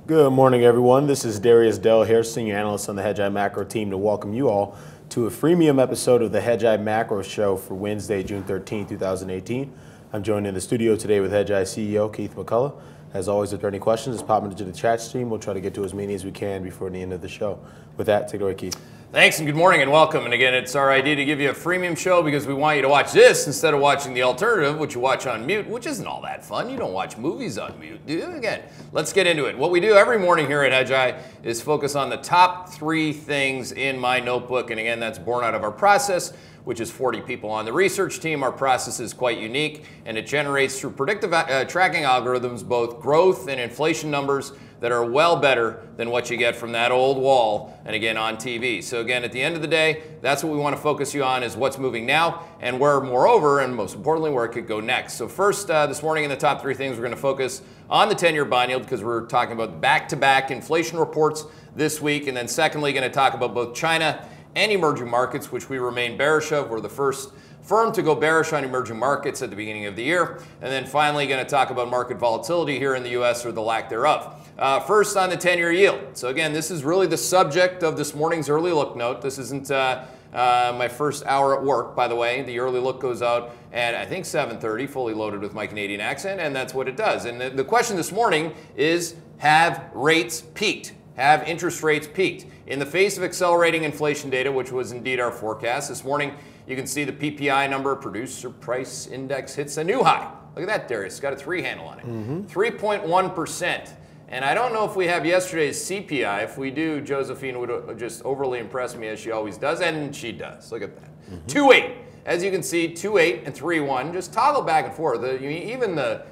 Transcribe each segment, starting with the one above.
Good morning, everyone. This is Darius Dell here, Senior Analyst on the Hedgeye Macro team, to welcome you all to a freemium episode of the Hedgeye Macro Show for Wednesday, June 13, 2018. I'm joined in the studio today with Hedgeye CEO Keith McCullough. As always, if there are any questions, just pop into the chat stream. We'll try to get to as many as we can before the end of the show. With that, take it away, Keith. Thanks and good morning and welcome. And again, it's our idea to give you a freemium show because we want you to watch this instead of watching the alternative, which you watch on mute, which isn't all that fun. You don't watch movies on mute, do you? Again, let's get into it. What we do every morning here at Hedgeye is focus on the top 3 things in my notebook. And again, that's born out of our process, which is 40 people on the research team. Our process is quite unique, and it generates through predictive tracking algorithms both growth and inflation numbers that are well better than what you get from that old wall and again on TV. So again, at the end of the day, that's what we want to focus you on, is what's moving now and where, moreover, and most importantly, where it could go next. So first, this morning in the top 3 things, we're going to focus on the 10-year bond yield because we're talking about back-to-back inflation reports this week. And then secondly, going to talk about both China and emerging markets, which we remain bearish of. We're the first firm to go bearish on emerging markets at the beginning of the year. And then finally, going to talk about market volatility here in the U.S. or the lack thereof. First, on the 10-year yield. So again, this is really the subject of this morning's early look note. This isn't my first hour at work, by the way. The early look goes out at, I think, 7:30, fully loaded with my Canadian accent, and that's what it does. And the question this morning is, have rates peaked? Have interest rates peaked? In the face of accelerating inflation data, which was indeed our forecast, this morning you can see the PPI number, Producer Price Index, hits a new high. Look at that, Darius. It's got a 3 handle on it. 3.1%. And I don't know if we have yesterday's CPI. If we do, Josephine would just overly impress me as she always does, and she does. Look at that. 2.8. As you can see, 2.8 and 3.1. Just toggle back and forth. Even the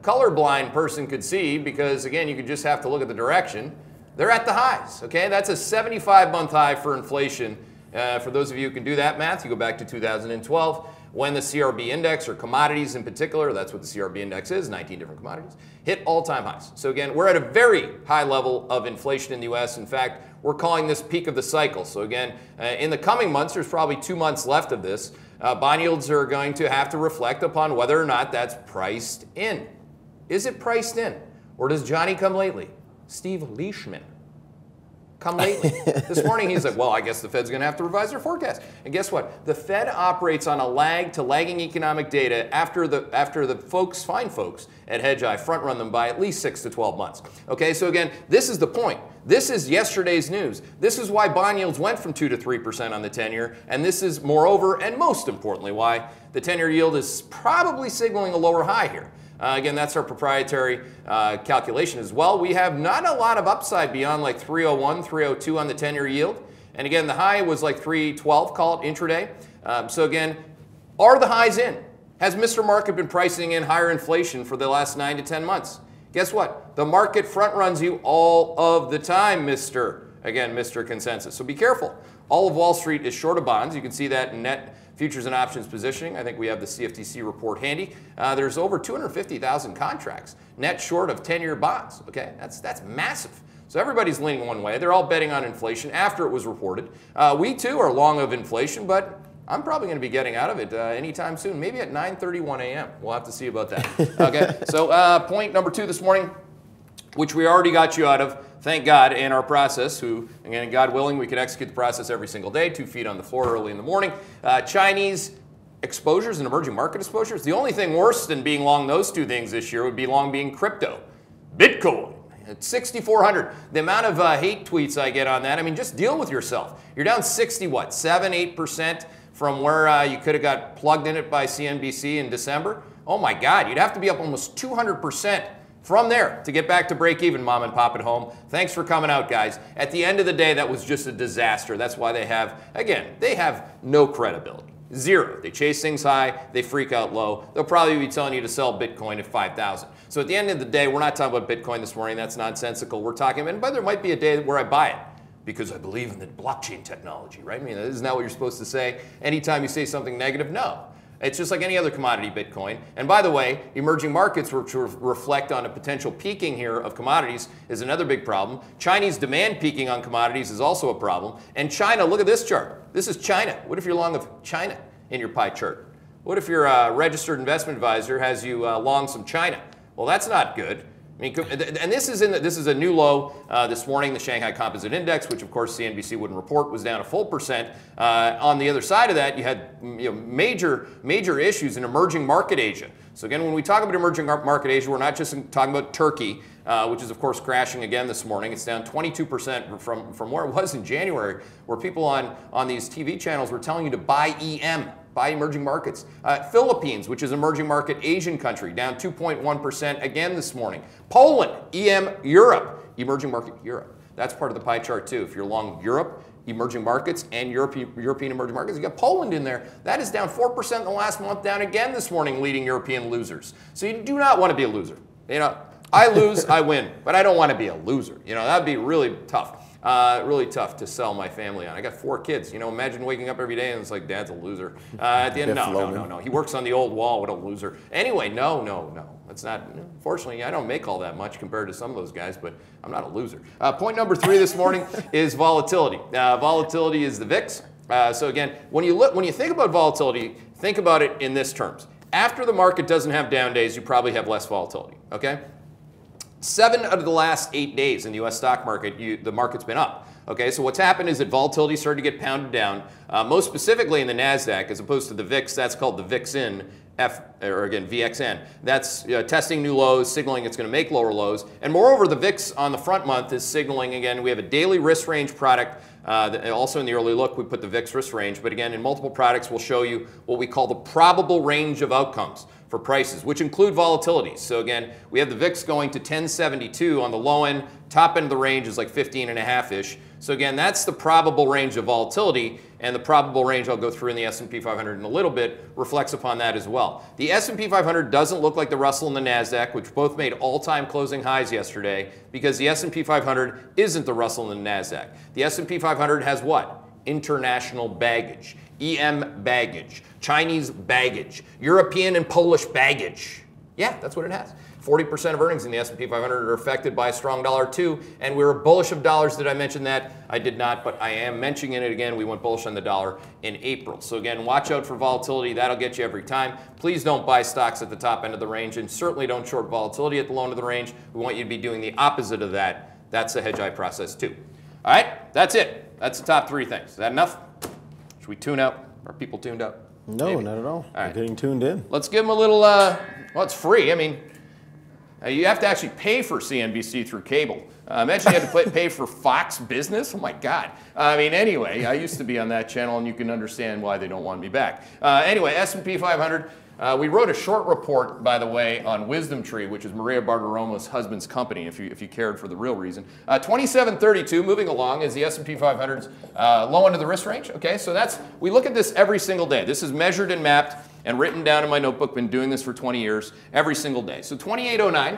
colorblind person could see, because again, you could just have to look at the direction. They're at the highs, okay? That's a 75-month high for inflation. For those of you who can do that math, you go back to 2012, when the CRB index, or commodities in particular, that's what the CRB index is, 19 different commodities, hit all-time highs. So again, we're at a very high level of inflation in the U.S. In fact, we're calling this peak of the cycle. So again, in the coming months, there's probably 2 months left of this. Bond yields are going to have to reflect upon whether or not that's priced in. Is it priced in? Or does Johnny come lately? Steve Leishman come lately. This morning he's like, well, I guess the Fed's going to have to revise their forecast. And guess what? The Fed operates on a lag to lagging economic data after the folks, fine folks at Hedgeye front run them by at least 6 to 12 months. Okay, so again, this is the point. This is yesterday's news. This is why bond yields went from 2 to 3% on the 10-year, and this is moreover and most importantly why the 10-year yield is probably signaling a lower high here. Again, that's our proprietary calculation as well. We have not a lot of upside beyond like 301, 302 on the 10-year yield. And again, the high was like 312, call it intraday. So again, are the highs in? Has Mr. Market been pricing in higher inflation for the last 9 to 10 months? Guess what? The market front runs you all of the time, Mr. Consensus. So be careful. All of Wall Street is short of bonds. You can see that in net futures and options positioning. I think we have the CFTC report handy. There's over 250,000 contracts net short of 10-year bonds. Okay, that's massive. So everybody's leaning one way. They're all betting on inflation after it was reported. We too are long of inflation, but I'm probably going to be getting out of it anytime soon, maybe at 9:31 a.m. We'll have to see about that. Okay, so point number 2 this morning, which we already got you out of, thank God, in our process, who, again, God willing, we could execute the process every single day, 2 feet on the floor early in the morning. Chinese exposures and emerging market exposures. The only thing worse than being long those 2 things this year would be long being crypto. Bitcoin at 6,400. The amount of hate tweets I get on that, I mean, just deal with yourself. You're down 7, 8% from where you could have got plugged in it by CNBC in December. Oh my God, you'd have to be up almost 200% from there to get back to break even, mom and pop at home. Thanks for coming out, guys. At the end of the day, that was just a disaster. That's why they have, again, they have no credibility. 0. They chase things high, they freak out low. They'll probably be telling you to sell Bitcoin at 5,000. So at the end of the day, we're not talking about Bitcoin this morning. That's nonsensical. We're talking, and but there might be a day where I buy it because I believe in the blockchain technology, right? I mean, isn't that what you're supposed to say anytime you say something negative? No. It's just like any other commodity, Bitcoin. And by the way, emerging markets, which reflect on a potential peaking here of commodities, is another big problem. Chinese demand peaking on commodities is also a problem. And China, look at this chart. This is China. What if you're long of China in your pie chart? What if your registered investment advisor has you long some China? Well, that's not good. I mean, and this is a new low this morning. The Shanghai Composite Index, which of course CNBC wouldn't report, was down a full percent. On the other side of that, you had major issues in emerging market Asia. So again, when we talk about emerging market Asia, we're not just talking about Turkey, which is of course crashing again this morning. It's down 22% from where it was in January, where people on these TV channels were telling you to buy EM. By emerging markets. Philippines, which is emerging market Asian country, down 2.1% again this morning. Poland, EM Europe, emerging market Europe. That's part of the pie chart too. If you're long Europe, emerging markets, and European emerging markets, you got Poland in there. That is down 4% in the last month, down again this morning, leading European losers. So you do not want to be a loser. You know, I lose, I win, but I don't want to be a loser. You know, that'd be really tough. Really tough to sell my family on. I got 4 kids. You know, imagine waking up every day and it's like, Dad's a loser. At the end, no. He works on the old wall. What a loser. Anyway, no. That's not, fortunately, I don't make all that much compared to some of those guys, but I'm not a loser. Point number 3 this morning is volatility. Volatility is the VIX. So again, when you think about volatility, think about it in this terms. After the market doesn't have down days, you probably have less volatility, okay? 7 out of the last 8 days in the U.S. stock market, the market's been up. Okay, so what's happened is that volatility started to get pounded down. Most specifically in the Nasdaq, as opposed to the VIX, that's called the VIXN, or again VXN. That's testing new lows, signaling it's going to make lower lows. And moreover, the VIX on the front month is signaling again. We have a daily risk range product. Also in the early look, we put the VIX risk range. But again, in multiple products, we'll show you what we call the probable range of outcomes for prices, which include volatility. So again, we have the VIX going to 1072 on the low end. Top end of the range is like 15.5-ish. So again, that's the probable range of volatility, and the probable range I'll go through in the S&P 500 in a little bit reflects upon that as well. The S&P 500 doesn't look like the Russell and the Nasdaq, which both made all-time closing highs yesterday, because the S&P 500 isn't the Russell and the Nasdaq. The S&P 500 has what? International baggage, EM baggage, Chinese baggage, European and Polish baggage. Yeah, that's what it has. 40% of earnings in the S&P 500 are affected by a strong dollar too, and we were bullish of dollars. Did I mention that? I did not, but I am mentioning it again. We went bullish on the dollar in April. So again, watch out for volatility. That'll get you every time. Please don't buy stocks at the top end of the range, and certainly don't short volatility at the low end of the range. We want you to be doing the opposite of that. That's the Hedgeye process too. All right, that's it. That's the top 3 things. Is that enough? Should we tune out? Are people tuned out? No, maybe. Not at all. All right. Getting tuned in. Let's give them a little, well, it's free. I mean, you have to actually pay for CNBC through cable. Imagine you had to pay for Fox Business. Oh my God. I mean, anyway, I used to be on that channel, and you can understand why they don't want me back. Anyway, S&P 500. We wrote a short report, by the way, on Wisdom Tree, which is Maria Bartiromo's husband's company, if you cared for the real reason. 2732, moving along, is the S&P 500's low end of the risk range. Okay, so we look at this every single day. This is measured and mapped and written down in my notebook. Been doing this for 20 years, every single day. So 2809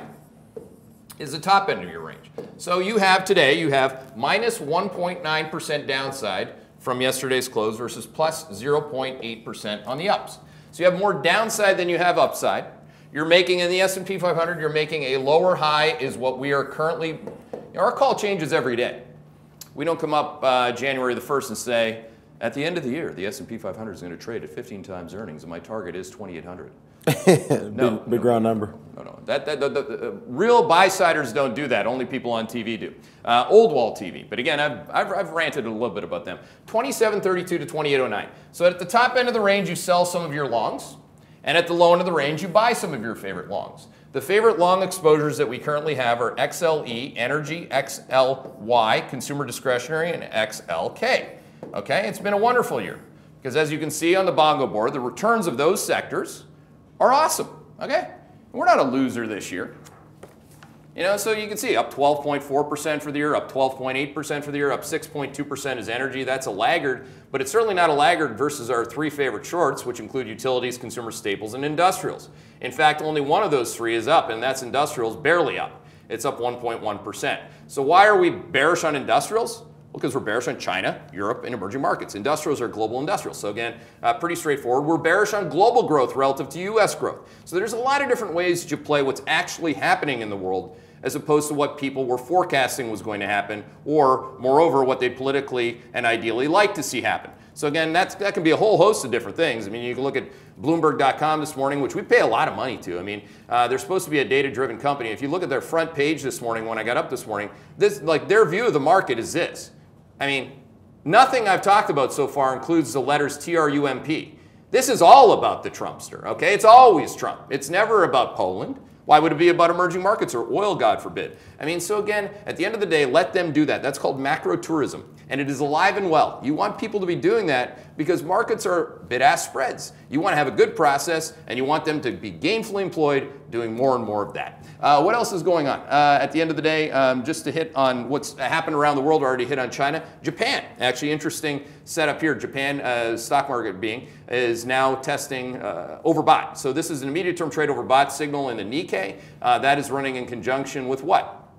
is the top end of your range. So you have minus 1.9% downside from yesterday's close versus plus 0.8% on the ups. So you have more downside than you have upside. You're making, in the S&P 500, you're making a lower high is what we are currently, our call changes every day. We don't come up January the 1st and say, at the end of the year, the S&P 500 is going to trade at 15 times earnings, and my target is 2,800. Big round number. No. The real buy-siders don't do that. Only people on TV do. Old wall TV. But again, I've ranted a little bit about them. 2732 to 2809. So at the top end of the range, you sell some of your longs. And at the low end of the range, you buy some of your favorite longs. The favorite long exposures that we currently have are XLE, Energy, XLY, Consumer Discretionary, and XLK. Okay, it's been a wonderful year. Because as you can see on the bongo board, the returns of those sectors are awesome, okay? We're not a loser this year. You know, so you can see up 12.4% for the year, up 12.8% for the year, up 6.2% is energy. That's a laggard, but it's certainly not a laggard versus our 3 favorite shorts, which include utilities, consumer staples, and industrials. In fact, only one of those 3 is up, and that's industrials, barely up. It's up 1.1%. So why are we bearish on industrials? Well, because we're bearish on China, Europe, and emerging markets. Industrials are global industrials. So again, pretty straightforward. We're bearish on global growth relative to U.S. growth. So there's a lot of different ways that you play what's actually happening in the world as opposed to what people were forecasting was going to happen, or moreover, what they'd politically and ideally like to see happen. So again, that can be a whole host of different things. I mean, you can look at Bloomberg.com this morning, which we pay a lot of money to. I mean, they're supposed to be a data-driven company. If you look at their front page this morning, when I got up this morning, their view of the market is this. I mean, nothing I've talked about so far includes the letters TRUMP. This is all about the Trumpster, okay? It's always Trump. It's never about Poland. Why would it be about emerging markets or oil, God forbid? I mean, so again, at the end of the day, let them do that. That's called macro tourism, and it is alive and well. You want people to be doing that because markets are bid-ask spreads. You want to have a good process, and you want them to be gainfully employed doing more and more of that. What else is going on? At the end of the day, just to hit on what's happened around the world, I already hit on China. Japan, actually interesting setup here. Japan, stock market is now testing overbought. So this is an immediate term trade overbought signal in the Nikkei. That is running in conjunction with what?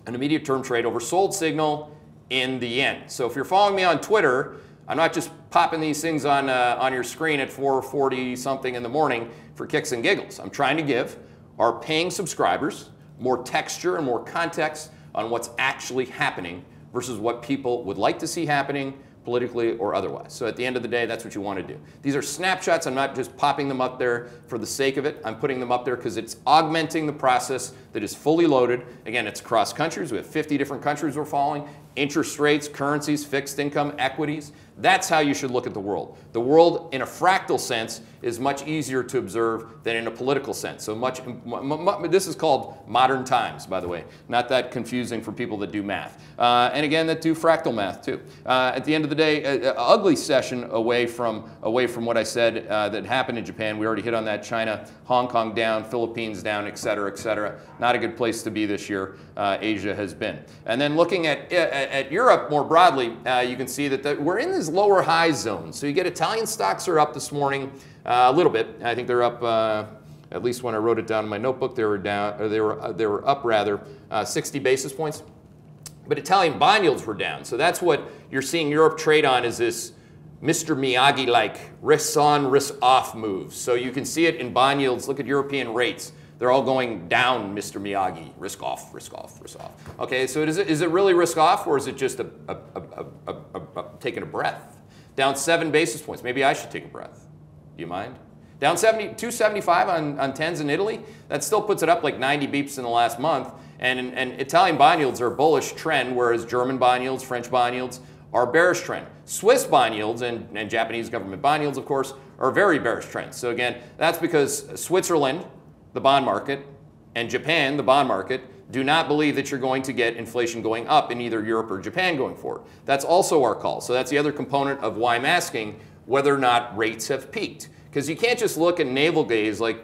An immediate term trade oversold signal in the yen. So if you're following me on Twitter, I'm not just popping these things on your screen at 4:40 something in the morning for kicks and giggles. I'm trying to give our paying subscribers more texture and more context on what's actually happening versus what people would like to see happening politically or otherwise. So at the end of the day, that's what you want to do. These are snapshots. I'm not just popping them up there for the sake of it. I'm putting them up there because it's augmenting the process that is fully loaded. Again, it's across countries. We have 50 different countries we're following. Interest rates, currencies, fixed income, equities. That's how you should look at the world. The world, in a fractal sense, is much easier to observe than in a political sense. So this is called modern times, by the way. Not that confusing for people that do math. And again, that do fractal math too. At the end of the day, an ugly session away from what I said that happened in Japan. We already hit on that. China, Hong Kong down, Philippines down, et cetera, et cetera. Not a good place to be this year. Asia has been. And then looking at Europe more broadly, you can see that we're in this lower high zone. So you get Italian stocks are up this morning a little bit. I think they're up, at least when I wrote it down in my notebook, they were down, or they were up rather, 60 basis points. But Italian bond yields were down. So that's what you're seeing Europe trade on, is this Mr. Miyagi-like risk on, risk off moves. So you can see it in bond yields. Look at European rates. They're all going down, Mr. Miyagi. Risk off, risk off, risk off. Okay, so is it really risk off, or is it just taking a breath? Down 7 basis points. Maybe I should take a breath. Do you mind? Down 275 on 10s in Italy. That still puts it up like 90 beeps in the last month. And Italian bond yields are a bullish trend, whereas German bond yields, French bond yields are a bearish trend. Swiss bond yields and Japanese government bond yields, of course, are very bearish trends. So again, that's because Switzerland, the bond market, and Japan, the bond market, do not believe that you're going to get inflation going up in either Europe or Japan going forward. That's also our call. So that's the other component of why I'm asking whether or not rates have peaked. Because you can't just look at navel gaze like,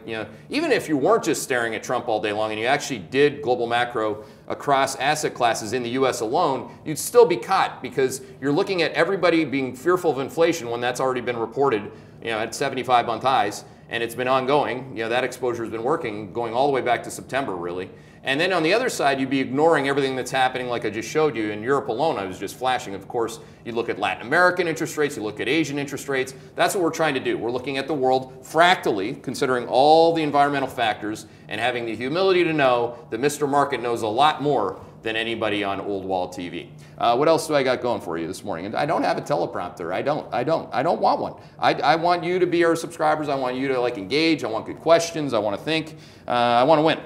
even if you weren't just staring at Trump all day long and you actually did global macro across asset classes in the US alone, you'd still be caught because you're looking at everybody being fearful of inflation when that's already been reported at 75-month highs. And it's been ongoing. That exposure has been working, going all the way back to September, really. And then on the other side, you'd be ignoring everything that's happening, like I just showed you. In Europe alone, I was just flashing. Of course, you look at Latin American interest rates, you look at Asian interest rates. That's what we're trying to do. We're looking at the world fractally, considering all the environmental factors, and having the humility to know that Mr. Market knows a lot more than anybody on Old Wall TV. What else do I got going for you this morning? And I don't have a teleprompter. I don't want one. I want you to be our subscribers. I want you to engage. I want good questions. I want to think. I want to win.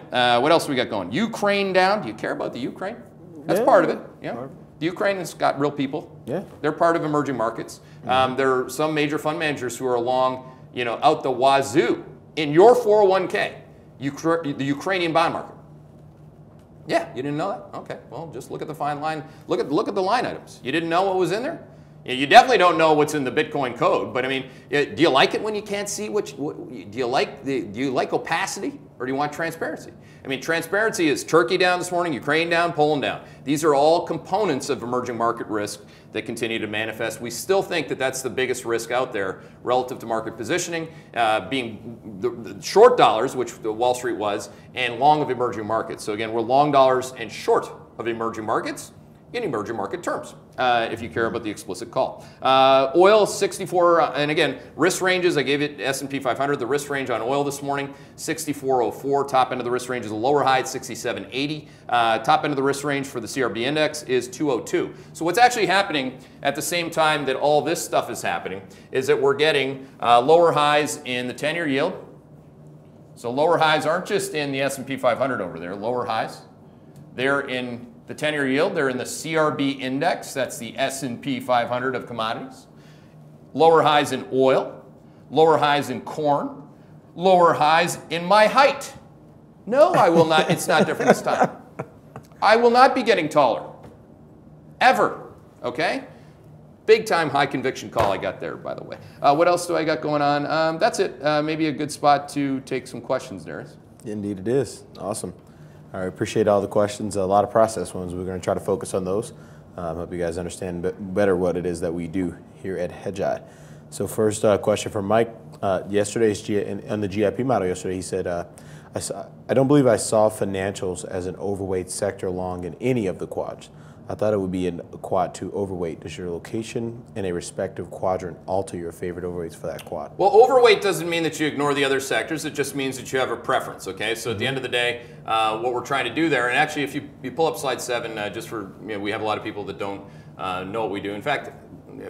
What else do we got going? Ukraine down. Do you care about the Ukraine? That's part of it. Yeah. The Ukraine has got real people. Yeah. They're part of emerging markets. There are some major fund managers who are along, out the wazoo in your 401k, the Ukrainian bond market. Yeah, you didn't know that? Okay, well, just look at the fine line. Look at the line items. You didn't know what was in there? You definitely don't know what's in the Bitcoin code. But I mean, do you like it when you can't see do you like opacity, or do you want transparency? I mean, transparency is Turkey down this morning, Ukraine down, Poland down. These are all components of emerging market risk that continue to manifest. We still think that that's the biggest risk out there relative to market positioning, being the short dollars, which Wall Street was, and long of emerging markets. So again, we're long dollars and short of emerging markets. in emerging market terms, if you care about the explicit call. Oil, 64, and again, risk ranges, I gave it S&P 500, the risk range on oil this morning, 64.04. Top end of the risk range is a lower high at 67.80. Top end of the risk range for the CRB index is 202. So what's actually happening at the same time that all this stuff is happening is that we're getting lower highs in the 10-year yield. So lower highs aren't just in the S&P 500 over there, lower highs. They're in the 10-year yield, they're in the CRB index, that's the S&P 500 of commodities. Lower highs in oil, lower highs in corn, lower highs in my height. No, I will not, it's not different this time. I will not be getting taller, ever, okay? Big time high conviction call I got there, by the way. What else do I got going on? That's it, maybe a good spot to take some questions, Darius. Indeed it is, awesome. All right, appreciate all the questions. A lot of process ones. We're going to try to focus on those. Hope you guys understand better what it is that we do here at Hedgeye. So first question from Mike. Yesterday's on the GIP model yesterday, he said, I don't believe I saw financials as an overweight sector long in any of the quads. I thought it would be in a quad 2 overweight. Does your location in a respective quadrant alter your favorite overweights for that quad? Well, overweight doesn't mean that you ignore the other sectors. It just means that you have a preference, okay? So at the end of the day, what we're trying to do there, and actually if you pull up slide 7, just for, we have a lot of people that don't know what we do. In fact,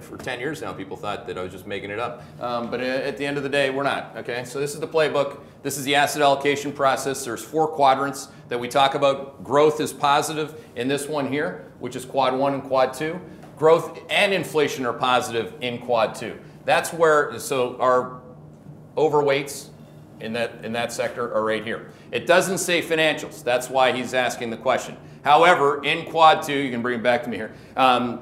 for 10 years now, people thought that I was just making it up. But at the end of the day, we're not, okay? So this is the playbook. This is the asset allocation process. There's 4 quadrants that we talk about. Growth is positive in this one here, which is quad 1 and quad 2. Growth and inflation are positive in quad 2. That's where, so our overweights in that sector are right here. It doesn't say financials. That's why he's asking the question. However, in quad 2, you can bring it back to me here.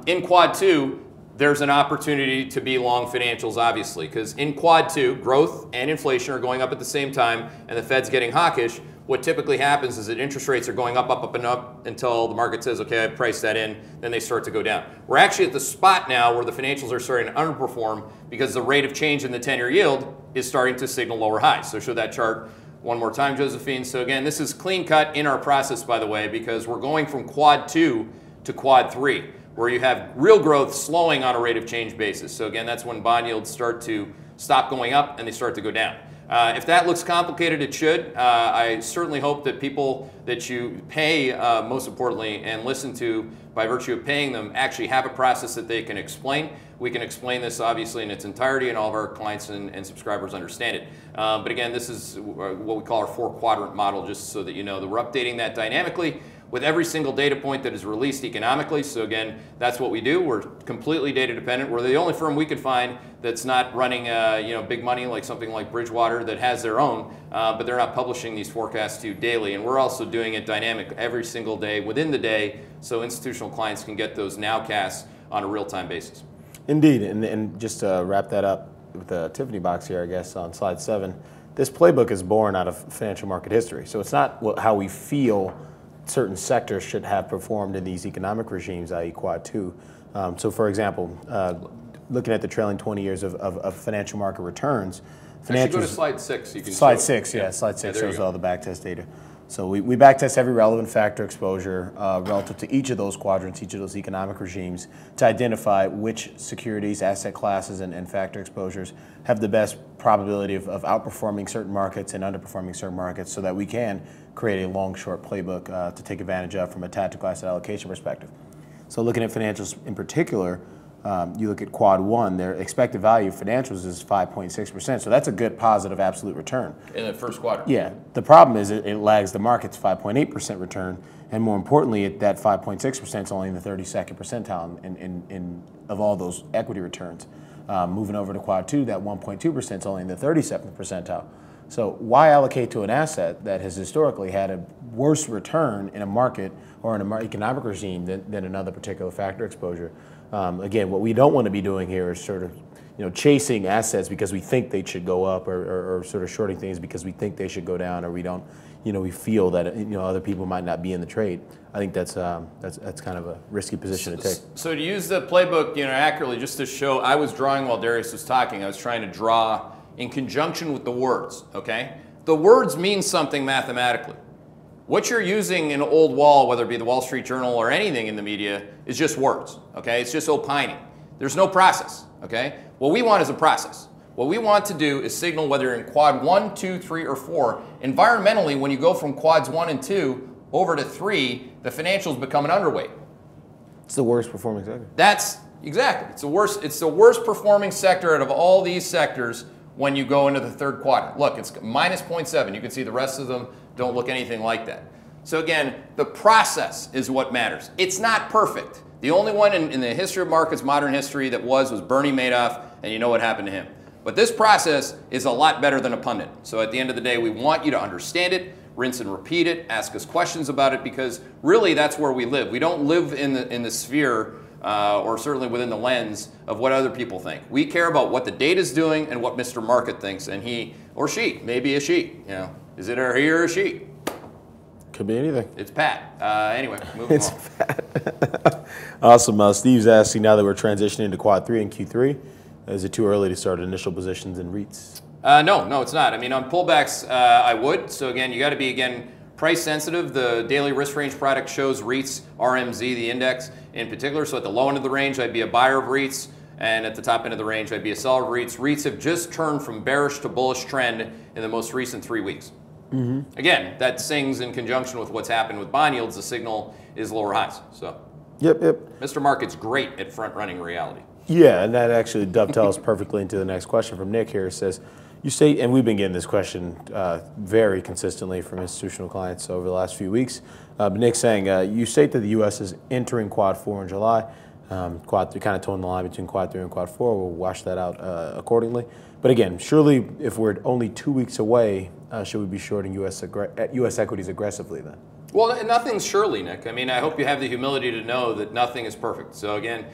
In quad 2, there's an opportunity to be long financials, obviously, because in quad 2, growth and inflation are going up at the same time, and the Fed's getting hawkish. What typically happens is that interest rates are going up, up, up, and up until the market says, okay, I priced that in, then they start to go down. We're actually at the spot now where the financials are starting to underperform because the rate of change in the 10-year yield is starting to signal lower highs. So show that chart one more time, Josephine. So again, this is clean cut in our process, by the way, because we're going from quad 2 to quad 3. Where you have real growth slowing on a rate of change basis. So again, that's when bond yields start to stop going up and they start to go down. If that looks complicated, it should. I certainly hope that people that you pay, most importantly, and listen to by virtue of paying them, actually have a process that they can explain. We can explain this obviously in its entirety, and all of our clients and subscribers understand it. But again, this is what we call our 4-quadrant model, just so that you know that we're updating that dynamically with every single data point that is released economically. So again, that's what we do. We're completely data dependent. We're the only firm we could find that's not running big money like something like Bridgewater that has their own, but they're not publishing these forecasts to you daily. And we're also doing it dynamic every single day within the day, so institutional clients can get those nowcasts on a real-time basis. Indeed, and just to wrap that up with the Tiffany box here, I guess, on slide 7, this playbook is born out of financial market history. So it's not how we feel certain sectors should have performed in these economic regimes, i.e. quad 2. So for example, looking at the trailing 20 years of financial market returns. Actually, go to slide 6. You can slide 6, yeah, slide 6 shows all the backtest data. So we backtest every relevant factor exposure relative to each of those quadrants, each of those economic regimes, to identify which securities, asset classes, and factor exposures have the best probability of outperforming certain markets and underperforming certain markets, so that we can create a long-short playbook to take advantage of from a tactical asset allocation perspective. So looking at financials in particular, you look at quad 1, their expected value of financials is 5.6%. So that's a good positive absolute return. In the first quadrant. Yeah. The problem is it lags the market's 5.8% return. And more importantly, that 5.6% is only in the 32nd percentile of all those equity returns. Moving over to quad 2, that 1.2% is only in the 37th percentile. So why allocate to an asset that has historically had a worse return in a market or in an economic regime than another particular factor exposure? Again, what we don't want to be doing here is sort of chasing assets because we think they should go up, or sort of shorting things because we think they should go down, or we don't, we feel that other people might not be in the trade. I think that's kind of a risky position to take. So to use the playbook accurately, just to show, I was drawing while Darius was talking. I was trying to draw in conjunction with the words, okay? The words mean something mathematically. What you're using in Old Wall, whether it be the Wall Street Journal or anything in the media, is just words, okay? It's just opining. There's no process, okay? What we want is a process. What we want to do is signal whether you're in quad 1, 2, 3, or 4. Environmentally, when you go from quads 1 and 2 over to 3, the financials become an underweight. It's the worst performing sector. That's exactly. It's the worst performing sector out of all these sectors when you go into the third quadrant. Look, it's minus 0.7. You can see the rest of them don't look anything like that. So again, the process is what matters. It's not perfect. The only one in the history of markets, modern history, that was Bernie Madoff, and you know what happened to him. But this process is a lot better than a pundit. So at the end of the day, we want you to understand it, rinse and repeat it, ask us questions about it, because really that's where we live. We don't live in the sphere, or certainly within the lens of what other people think. We care about what the data's doing and what Mr. Market thinks, and he or she, maybe a she, you know. Is it a he or a she? Could be anything. It's Pat. Anyway, moving on. It's Pat. Awesome. Steve's asking, now that we're transitioning to quad 3 and Q3, is it too early to start initial positions in REITs? No, it's not. I mean, on pullbacks, I would. So again, you got to be, again, price sensitive. The daily risk range product shows REITs, RMZ, the index in particular. So at the low end of the range, I'd be a buyer of REITs. And at the top end of the range, I'd be a seller of REITs. REITs have just turned from bearish to bullish trend in the most recent 3 weeks. Mm-hmm. Again, that sings in conjunction with what's happened with bond yields. The signal is lower highs. So, Yep. Mr. Market's great at front-running reality. Yeah, and that actually dovetails perfectly into the next question from Nick here. It says, you state, and we've been getting this question very consistently from institutional clients over the last few weeks, but Nick's saying, you state that the U.S. is entering quad 4 in July. Quad 3, kind of toeing the line between quad 3 and quad 4. We'll wash that out accordingly. But again, surely if we're only 2 weeks away, should we be shorting U.S. equities aggressively then? Well, nothing's surely, Nick. I mean, I hope you have the humility to know that nothing is perfect. So again,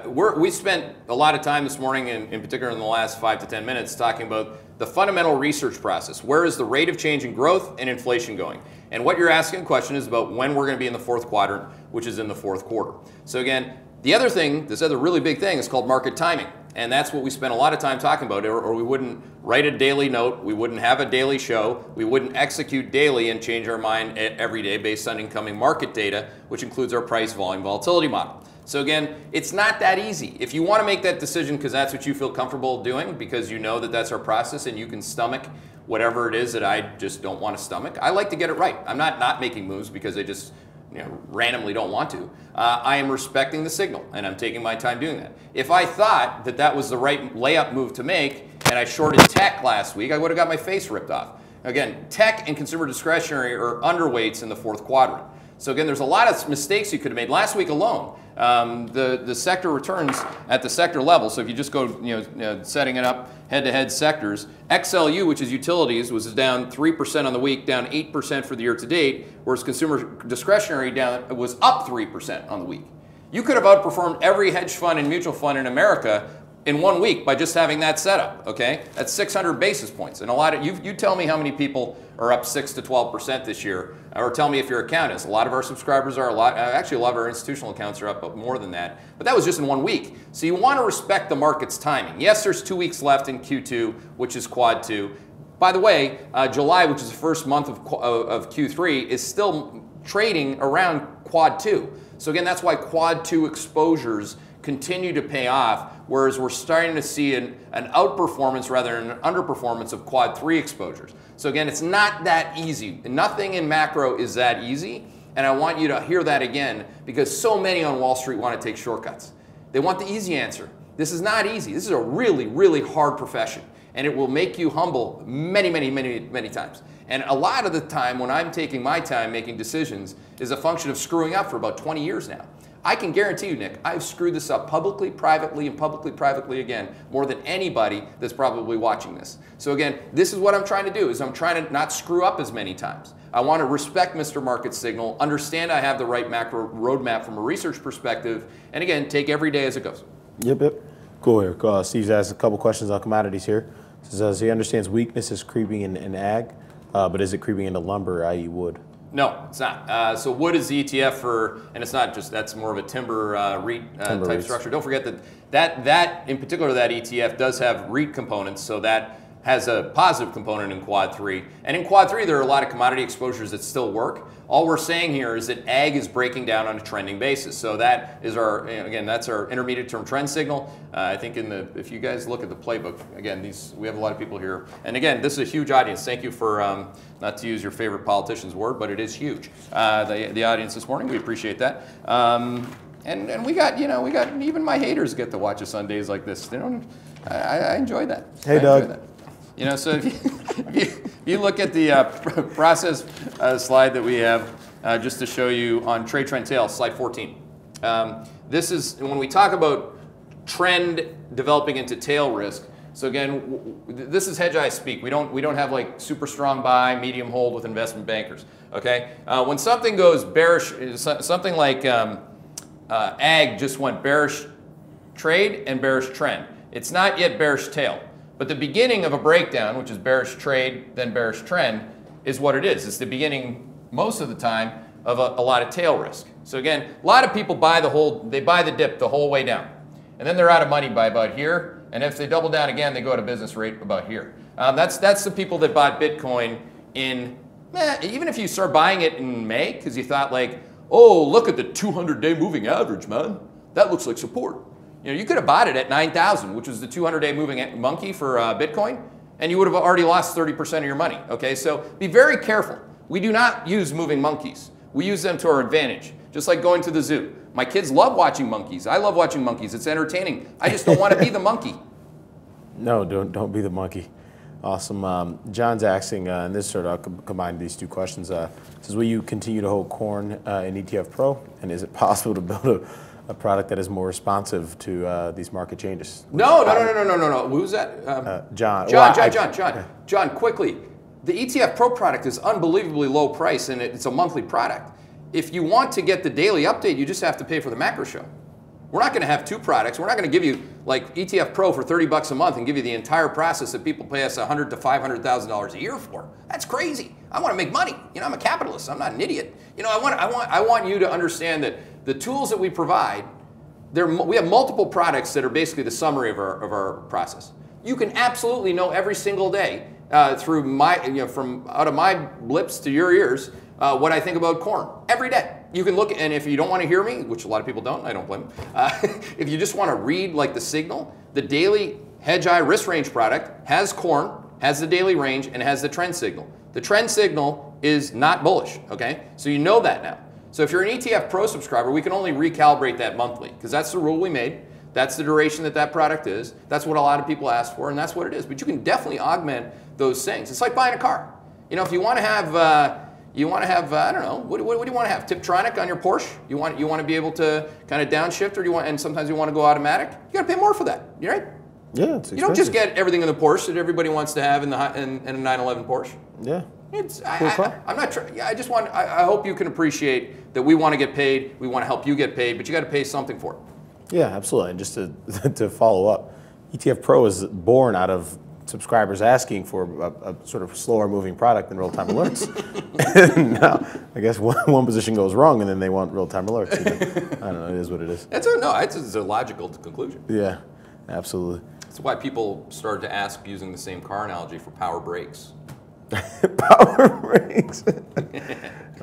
we spent a lot of time this morning, in particular in the last 5 to 10 minutes, talking about the fundamental research process. Where is the rate of change in growth and inflation going? And what you're asking a question is about when we're going to be in the fourth quadrant, which is in the fourth quarter. So again, the other thing, this other really big thing, is called market timing. And that's what we spend a lot of time talking about, or we wouldn't write a daily note, we wouldn't have a daily show, we wouldn't execute daily and change our mind every day based on incoming market data, which includes our price volume volatility model. So again, it's not that easy. If you want to make that decision because that's what you feel comfortable doing, because you know that that's our process and you can stomach whatever it is that I just don't want to stomach, I like to get it right. I'm not making moves because I just randomly don't want to. I am respecting the signal, and I'm taking my time doing that. If I thought that that was the right layup move to make, and I shorted tech last week, I would have got my face ripped off. Again, tech and consumer discretionary are underweights in the fourth quadrant. So again, there's a lot of mistakes you could have made. Last week alone, the sector returns at the sector level. So if you just go, setting it up head-to-head sectors, XLU, which is utilities, was down 3% on the week, down 8% for the year to date, whereas consumer discretionary was up 3% on the week. You could have outperformed every hedge fund and mutual fund in America in 1 week by just having that setup, okay? That's 600 basis points. And a lot of, you tell me how many people are up 6 to 12% this year, or tell me if your account is. A lot of our subscribers are actually a lot of our institutional accounts are up more than that. But that was just in 1 week. So you want to respect the market's timing. Yes, there's 2 weeks left in Q2, which is quad 2. By the way, July, which is the first month of Q3, is still trading around quad 2. So again, that's why quad 2 exposures continue to pay off, whereas we're starting to see an outperformance rather than an underperformance of quad 3 exposures. So again, it's not that easy. Nothing in macro is that easy, and I want you to hear that again because so many on Wall Street want to take shortcuts. They want the easy answer. This is not easy. This is a really, really hard profession, and it will make you humble many, many, many, many times. And a lot of the time when I'm taking my time making decisions is a function of screwing up for about 20 years now. I can guarantee you, Nick, I've screwed this up publicly, privately, and publicly, privately again, more than anybody that's probably watching this. So again, this is what I'm trying to do, is I'm trying to not screw up as many times. I want to respect Mr. Market signal, understand I have the right macro roadmap from a research perspective, and again, take every day as it goes. Yep. Cool here. Steve's asked a couple questions on commodities here. Says he understands weakness is creeping in ag, but is it creeping into lumber, i.e. wood? No, it's not. So wood is the ETF for, and it's not just, that's more of a timber REIT type structure. Don't forget that in particular, that ETF does have REIT components, so that has a positive component in quad 3. And in quad 3, there are a lot of commodity exposures that still work. All we're saying here is that ag is breaking down on a trending basis. So that is our, again, that's our intermediate term trend signal. I think if you guys look at the playbook, again, we have a lot of people here. And again, this is a huge audience. Thank you for, not to use your favorite politician's word, but it is huge. The audience this morning, we appreciate that. And we got, we got, even my haters get to watch us on days like this. I enjoy that. Hey, Doug. So if you look at the process slide that we have, just to show you on trade trend tail, slide 14. This is when we talk about trend developing into tail risk. So again, this is Hedgeye speak. We don't have like super strong buy, medium hold with investment bankers. Okay, when something goes bearish, something like ag just went bearish trade and bearish trend. It's not yet bearish tail. But the beginning of a breakdown, which is bearish trade, then bearish trend, is what it is. It's the beginning, most of the time, of a lot of tail risk. So again, a lot of people buy the dip the whole way down. And then they're out of money by about here. And if they double down again, they go to business rate about here. That's the people that bought Bitcoin in, even if you start buying it in May, because you thought like, oh, look at the 200-day moving average, man. That looks like support. You could have bought it at 9,000, which was the 200-day moving monkey for Bitcoin, and you would have already lost 30% of your money. Okay, so be very careful. We do not use moving monkeys. We use them to our advantage, just like going to the zoo. My kids love watching monkeys. I love watching monkeys. It's entertaining. I just don't want to be the monkey. No, don't be the monkey. Awesome. John's asking, and this sort of combined these two questions. Says, will you continue to hold corn in ETF Pro, and is it possible to build a product that is more responsive to these market changes? No. Who's that? John. John, quickly. The ETF Pro product is unbelievably low price, and it's a monthly product. If you want to get the daily update, you just have to pay for the macro show. We're not going to have two products. We're not going to give you like ETF Pro for $30 a month and give you the entire process that people pay us $100,000 to $500,000 a year for. That's crazy. I want to make money. I'm a capitalist. I'm not an idiot. I want you to understand that the tools that we provide, we have multiple products that are basically the summary of our process. You can absolutely know every single day through from out of my lips to your ears what I think about corn every day. You can look, and if you don't want to hear me, which a lot of people don't, I don't blame them. If you just want to read like the signal, the daily Hedgeye risk range product has corn, has the daily range, and has the trend signal. The trend signal is not bullish, okay? So you know that now. So if you're an ETF Pro subscriber, we can only recalibrate that monthly because that's the rule we made. That's the duration that product is. That's what a lot of people ask for, and that's what it is. But you can definitely augment those things. It's like buying a car. If you want to have, I don't know, what do you want to have? Tiptronic on your Porsche? You want to be able to kind of downshift, or and sometimes you want to go automatic? You got to pay more for that. You right? Yeah, it's expensive. You don't just get everything in the Porsche that everybody wants to have in a 911 Porsche. Yeah. I'm not trying. I hope you can appreciate that we want to get paid. We want to help you get paid, but you got to pay something for it. Yeah, absolutely. And just to follow up, ETF Pro is born out of subscribers asking for a sort of slower moving product than real-time alerts. Now, I guess one position goes wrong and then they want real-time alerts. I don't know, it is what it is. It's a logical conclusion. Yeah, absolutely. That's why people started to ask using the same car analogy for power brakes. Power brakes.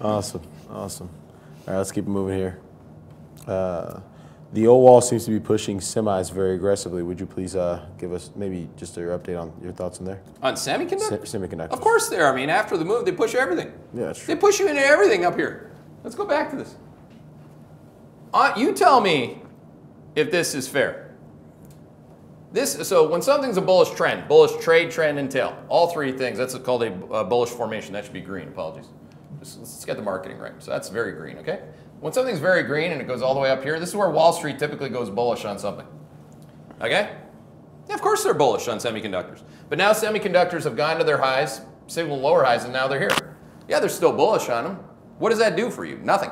Awesome. All right, let's keep it moving here. The old wall seems to be pushing semis very aggressively. Would you please give us maybe just your update on your thoughts on there? On semiconductors? Semiconductors. Of course they are. I mean, after the move, they push everything. Yeah, that's true. They push you into everything up here. Let's go back to this. You tell me if this is fair. So when something's a bullish trend, bullish trade, trend, and tail, all three things, that's called a bullish formation. That should be green. Apologies. Let's get the marketing right. So that's very green, okay? When something's very green and it goes all the way up here, this is where Wall Street typically goes bullish on something. Okay? Yeah, of course they're bullish on semiconductors. But now semiconductors have gone to their highs, signal lower highs, and now they're here. Yeah, they're still bullish on them. What does that do for you? Nothing.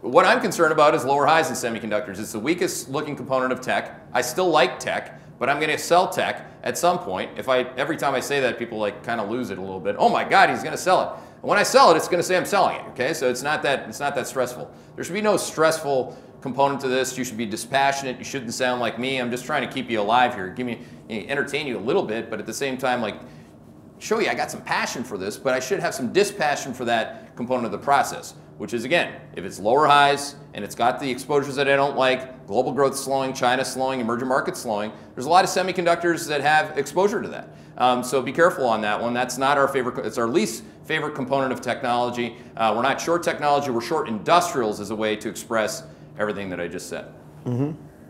What I'm concerned about is lower highs in semiconductors. It's the weakest looking component of tech. I still like tech, but I'm going to sell tech at some point. Every time I say that, people like kind of lose it a little bit. Oh my God, he's going to sell it. When I sell it, it's going to say I'm selling it. Okay, so it's not that stressful. There should be no stressful component to this. You should be dispassionate. You shouldn't sound like me. I'm just trying to keep you alive here, entertain you a little bit, but at the same time, like, show you I got some passion for this, but I should have some dispassion for that component of the process, which is, again, if it's lower highs and it's got the exposures that I don't like, global growth slowing, China slowing, emerging markets slowing, there's a lot of semiconductors that have exposure to that. So be careful on that one. That's not our favorite, it's our least favorite component of technology. We're not short technology, we're short industrials as a way to express everything that I just said.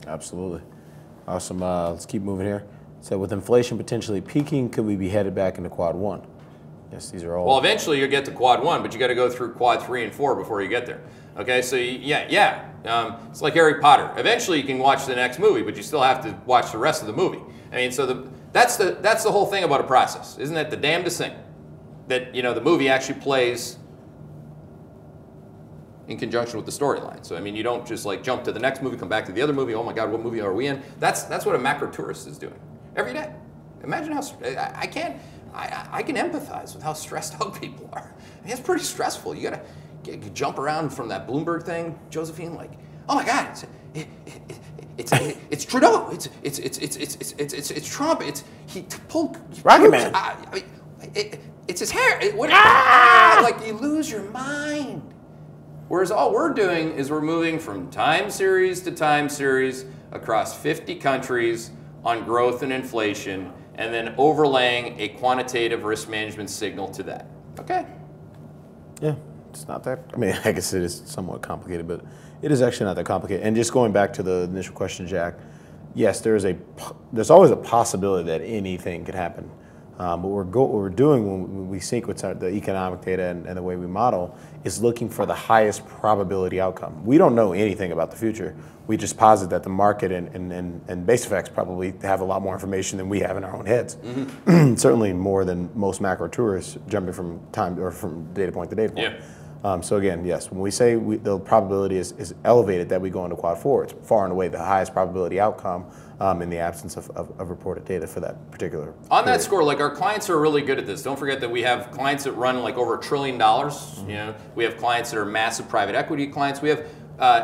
Absolutely. Awesome. Let's keep moving here. So with inflation potentially peaking, could we be headed back into quad 1? Yes, these are all. Well, eventually you'll get to quad 1, but you got to go through quad 3 and 4 before you get there. Okay, so it's like Harry Potter. Eventually you can watch the next movie, but you still have to watch the rest of the movie. I mean, so that's the whole thing about a process. Isn't that the damnedest thing? That, you know, the movie actually plays in conjunction with the storyline. So I mean, you don't just like jump to the next movie, come back to the other movie. Oh my God, what movie are we in? That's what a macro tourist is doing every day. Imagine how I can empathize with how stressed out people are. I mean, it's pretty stressful. You gotta jump around from that Bloomberg thing, Josephine. Like, oh my God, it's Trudeau. It's Trump. He pulled Rocket Man. It's his hair. Like, you lose your mind. Whereas all we're doing is we're moving from time series to time series across 50 countries on growth and inflation, and then overlaying a quantitative risk management signal to that. Okay? Yeah, it's not that, I mean, I guess it is somewhat complicated, but it is actually not that complicated. And just going back to the initial question, Jack, yes, there's always a possibility that anything could happen. But what we're doing when we sync with the economic data and the way we model is looking for the highest probability outcome. We don't know anything about the future. We just posit that the market and base effects probably have a lot more information than we have in our own heads. Certainly more than most macro tourists jumping from time or from data point to data point. Yeah. So again, yes, when we say the probability is elevated that we go into quad 4, it's far and away the highest probability outcome in the absence of reported data for that particular On period. that score, like, our clients are really good at this. Don't forget that we have clients that run like over $1 trillion. You know, we have clients that are massive private equity clients. We have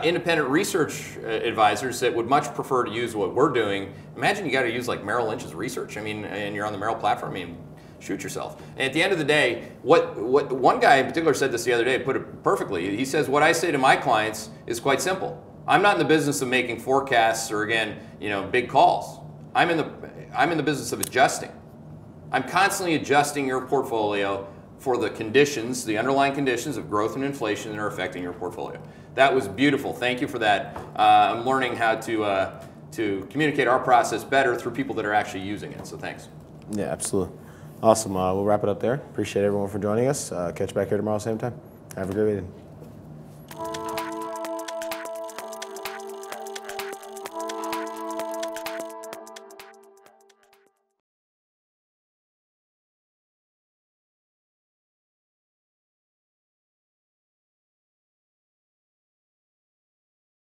independent research advisors that would much prefer to use what we're doing. Imagine you got to use like Merrill Lynch's research. I mean, and you're on the Merrill platform. I mean, shoot yourself. And at the end of the day, what one guy in particular said this the other day, put it perfectly. He says, what I say to my clients is quite simple. I'm not in the business of making forecasts or, again, you know, big calls. I'm in the business of adjusting. I'm constantly adjusting your portfolio for the conditions, the underlying conditions of growth and inflation that are affecting your portfolio. That was beautiful. Thank you for that. I'm learning how to communicate our process better through people that are actually using it. So thanks. Yeah, absolutely. Awesome. We'll wrap it up there. Appreciate everyone for joining us. Catch you back here tomorrow, same time. Have a great evening.